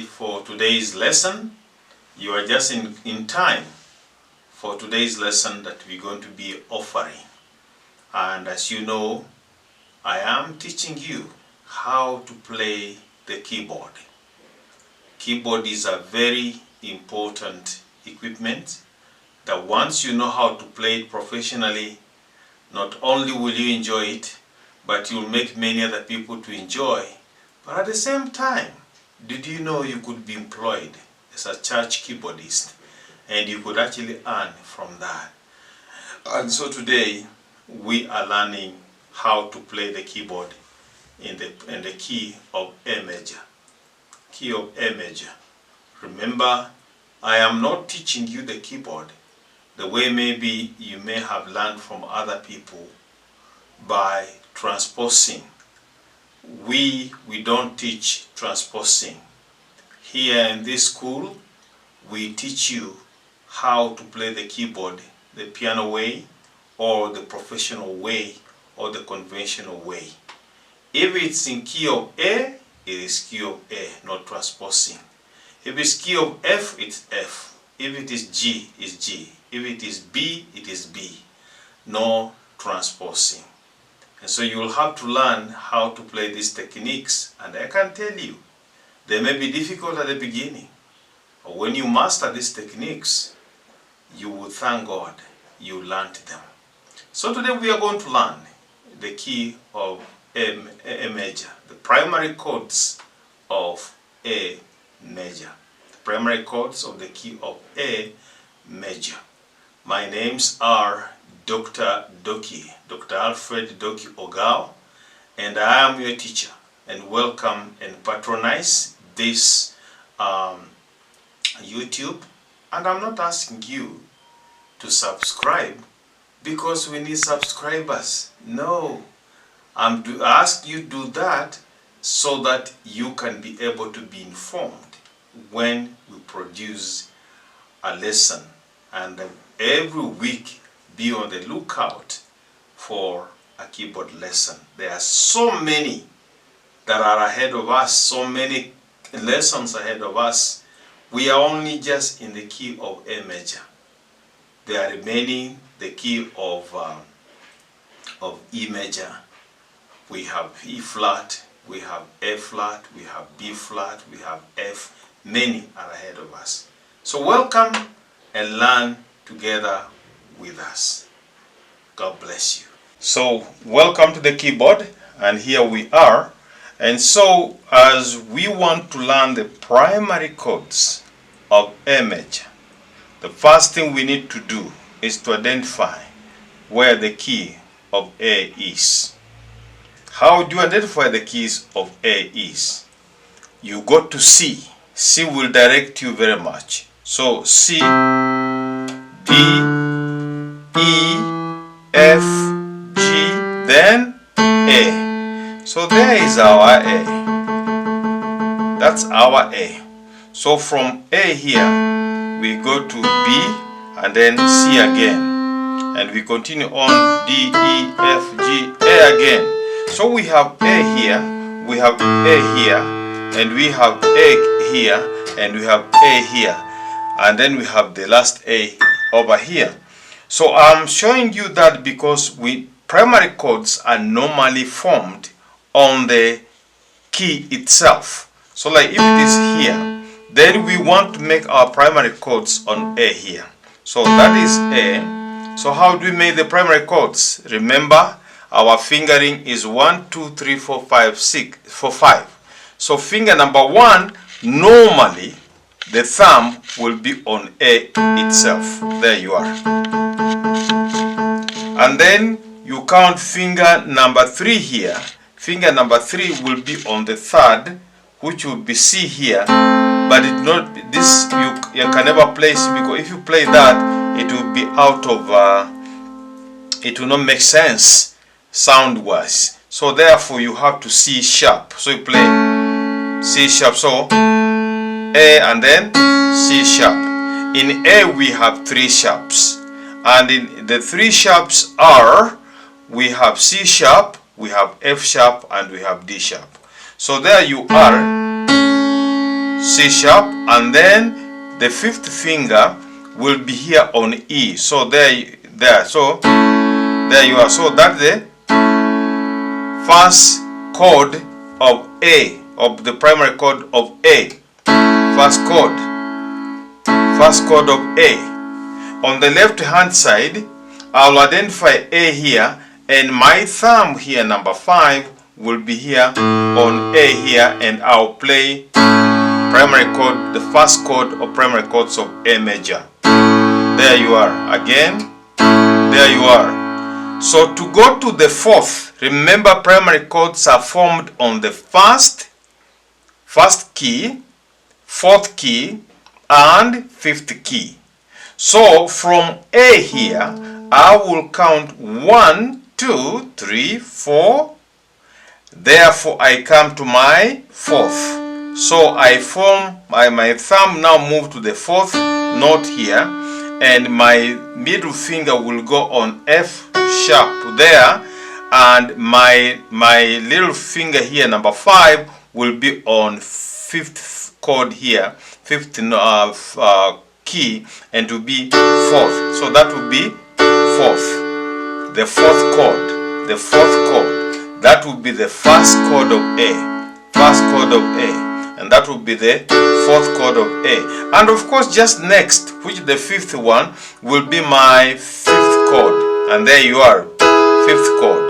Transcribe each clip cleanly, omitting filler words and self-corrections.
for today's lesson. You are just in time for today's lesson that we're going to be offering. And as you know, I am teaching you how to play the keyboard. Keyboard is a very important equipment that once you know how to play it professionally, not only will you enjoy it, but you'll make many other people to enjoy. But at the same time, did you know you could be employed as a church keyboardist and you could actually earn from that? And so today we are learning how to play the keyboard in the key of A major. Key of A major. Remember, I am not teaching you the keyboard the way maybe you may have learned from other people by transposing. We don't teach transposing. Here in this school, we teach you how to play the keyboard the piano way, or the professional way, or the conventional way. If it's in key of A, it is key of A, not transposing. If it's key of F, it's F. If it is G, it's G. If it is B, it is B. No transposing. And so you will have to learn how to play these techniques. And I can tell you, they may be difficult at the beginning. But when you master these techniques, you will thank God you learned them. So today we are going to learn the key of A major, the primary chords of A major. The primary chords of the key of A major. My names are Dr. Alfred Doki Ogao, and I am your teacher, and welcome and patronize this YouTube. And I'm not asking you to subscribe because we need subscribers. No, I'm to ask you to do that so that you can be able to be informed when we produce a lesson. And every week, be on the lookout for a keyboard lesson. There are so many that are ahead of us, so many lessons ahead of us. We are only just in the key of A major. There are remaining the key of E major. We have E flat, we have A flat, we have B flat, we have F. Many are ahead of us. So welcome and learn together with us. God bless you. So welcome to the keyboard, and here we are. And so as we want to learn the primary chords of A major, the first thing we need to do is to identify where the key of A is. How do you identify the keys of A is? You go to C. C will direct you very much. So C, D, E, F, G, then A. So there is our A. That's our A. So from A here, we go to B and then C again. And we continue on D, E, F, G, A again. So we have A here, we have A here, and we have A here, and we have A here. And then we have the last A over here. So I'm showing you that because primary chords are normally formed on the key itself. So like if it is here, then we want to make our primary chords on A here. So that is A. So how do we make the primary chords? Remember, our fingering is 1, 2, 3, 4, 5, 6, 4, 5. So finger number 1, normally the thumb will be on A itself. There you are. And then you count finger number 3 here. Finger number 3 will be on the third, which will be C here. But it not this you can never place, because if you play that, it will be out of it will not make sense sound wise. So therefore you have to C sharp. So you play C sharp. So A and then C sharp. In A we have 3 sharps, and in the 3 sharps are, we have C sharp, we have F sharp, and we have D sharp. So there you are. C sharp, and then the fifth finger will be here on E. So there. So there you are. So that's the first chord of A, of the primary chord of A. First chord of A. On the left hand side, I'll identify A here, and my thumb here, number 5, will be here on A here, and I'll play primary chord, the first chord of primary chords of A major. There you are. Again, there you are. So to go to the fourth, remember primary chords are formed on the first key, fourth key, and fifth key. So from A here, I will count 1, 2, 3, 4. Therefore, I come to my fourth. So I form my thumb now move to the fourth note here, and my middle finger will go on F sharp there, and my little finger here, number 5, will be on fifth chord here, fifth key, and to be fourth. So that will be fourth, the fourth chord, the fourth chord. That will be the first chord of A, first chord of A, and that will be the fourth chord of A. And of course, just next, which the fifth one will be my fifth chord, and there you are, fifth chord,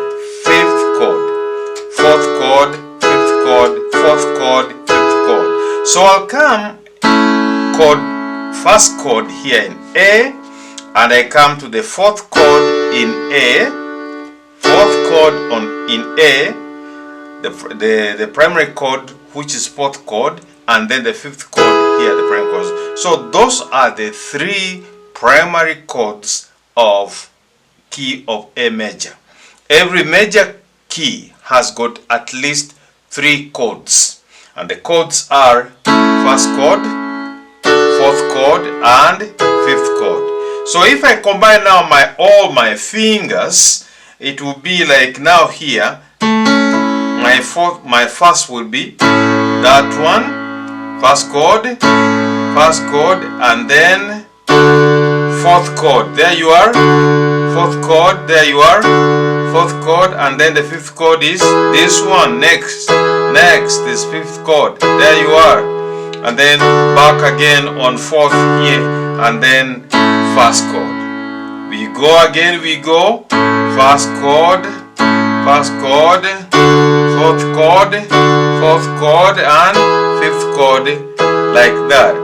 fourth chord, fifth chord, fourth chord, fifth chord. So I'll come first chord here in A, and I come to the fourth chord in A, fourth chord in A, the primary chord, which is fourth chord, and then the fifth chord here, the primary chords. So those are the 3 primary chords of key of A major. Every major key has got at least 3 chords, and the chords are first chord, fourth chord, and fifth chord. So if I combine now all my fingers, it will be like now here, my first will be that one, first chord, and then fourth chord. There you are, fourth chord. There you are, fourth chord, and then the fifth chord is this one. Next is fifth chord. There you are, and then back again on fourth here, and then first chord. We go again. We go first chord, fourth chord, and fifth chord, like that.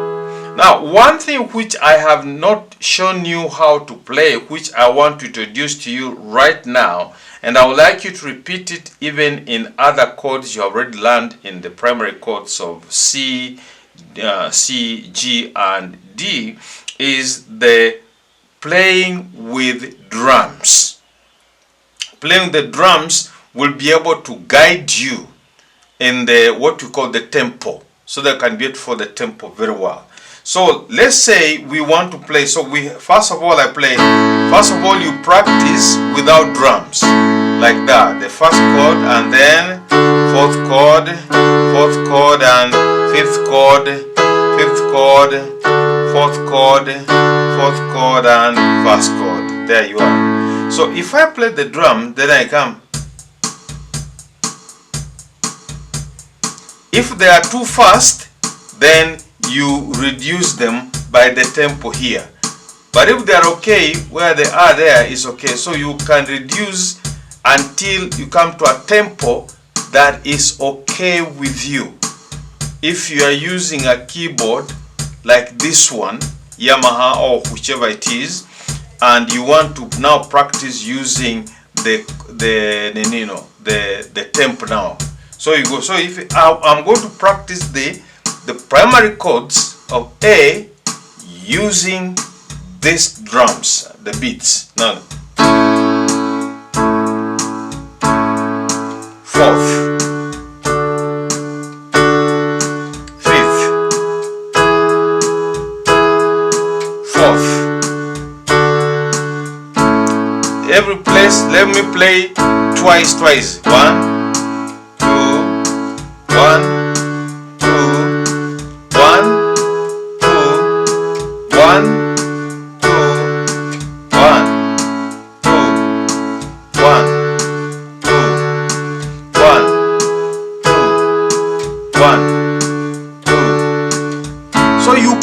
Now, one thing which I have not shown you how to play, which I want to introduce to you right now, and I would like you to repeat it even in other chords you have already learned in the primary chords of C, G, and D, is the playing with drums. Playing the drums will be able to guide you in the what we call the tempo, so that can be it for the tempo very well. So let's say we want to play. So first of all you practice without drums, like that. The first chord, and then fourth chord, and fifth chord, fourth chord, and first chord. There you are. So if I play the drum, then I come. If they are too fast, then you reduce them by the tempo here. But if they are okay, where they are there is okay. So you can reduce until you come to a tempo that is okay with you. If you are using a keyboard like this one, Yamaha or whichever it is, and you want to now practice using the tempo now. So you go. So if I'm going to practice the primary chords of A using these drums, the beats. Now, fourth, fifth, fourth. Every place, let me play twice. 1, 2, 1, 2, 1,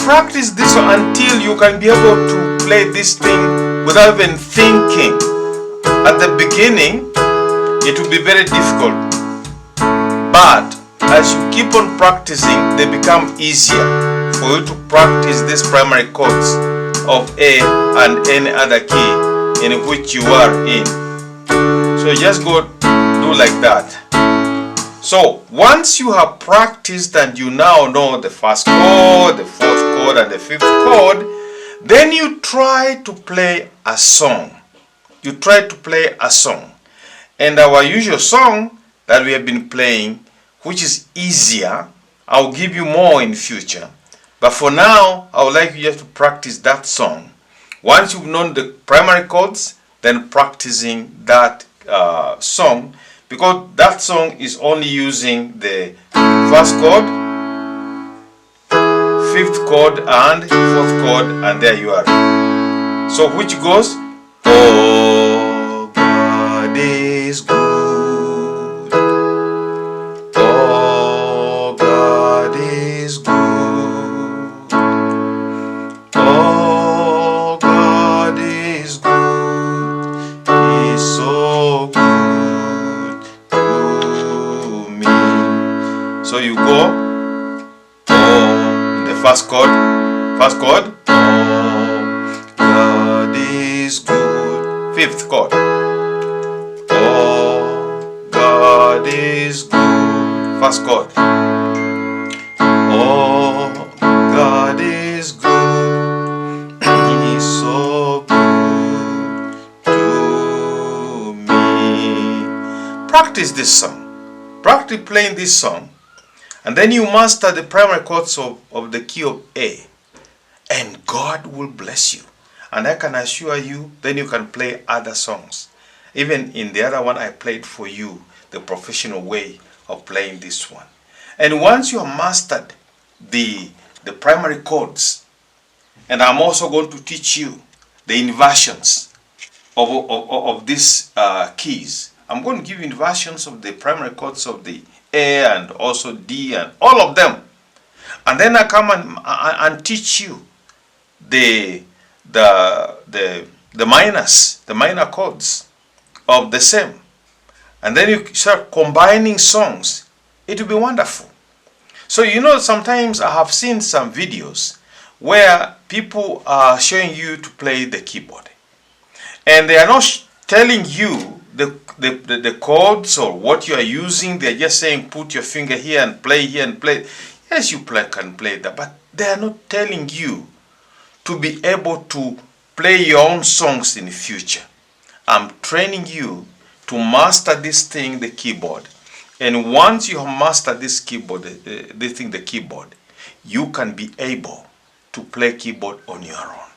practice this until you can be able to play this thing without even thinking. At the beginning, it will be very difficult. But as you keep on practicing, they become easier for you to practice these primary chords of A and any other key in which you are in. So just go do like that. So once you have practiced and you now know the first chord, the fourth chord, and the fifth chord, then you try to play a song. You try to play a song. And our usual song that we have been playing, which is easier, I'll give you more in future. But for now, I would like you just to practice that song. Once you've known the primary chords, then practicing that song, because that song is only using the first chord, fifth chord, and fourth chord, and there you are. So which goes, oh, God is good. Oh, God is good. Oh, God is good. He's so good to me. So you go, oh, in the first chord, oh, God is good. Fifth chord, oh, God is good. First chord, oh, God is good. He's so good to me. Practice this song. Practice playing this song. And then you master the primary chords of the key of A. And God will bless you. And I can assure you, then you can play other songs. Even in the other one I played for you, the professional way of playing this one. And once you have mastered the primary chords, and I'm also going to teach you the inversions of these keys. I'm going to give you inversions of the primary chords of the A and also D and all of them. And then I come and teach you the minor chords of the same. And then you start combining songs. It will be wonderful. So you know, sometimes I have seen some videos where people are showing you to play the keyboard. And they are not telling you the chords or what you are using. They're just saying put your finger here and play here and play. Yes, you can play that, but they are not telling you to be able to play your own songs in the future. I'm training you to master this thing, the keyboard. And once you have mastered this keyboard, the keyboard, you can be able to play keyboard on your own.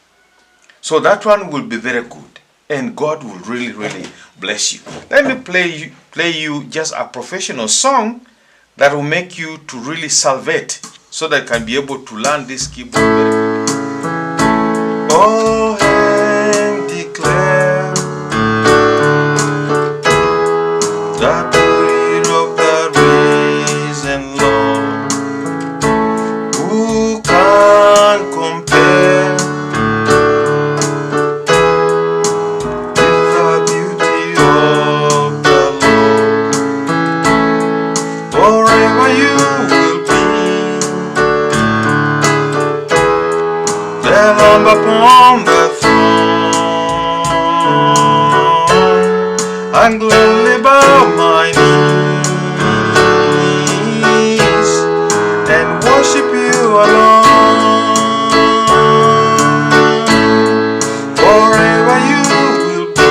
So that one will be very good. And God will really, really bless you. Let me play you just a professional song that will make you to really salivate, so that you can be able to learn this keyboard very good. Oh, and declare that breed of the risen Lord, who can compare with the beauty of the Lord? Forever you will be the Lamb upon the throne, and gladly bow my knees and worship you alone. Forever you will be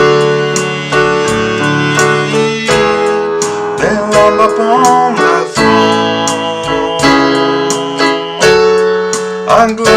the Lamb upon the throne, and gladly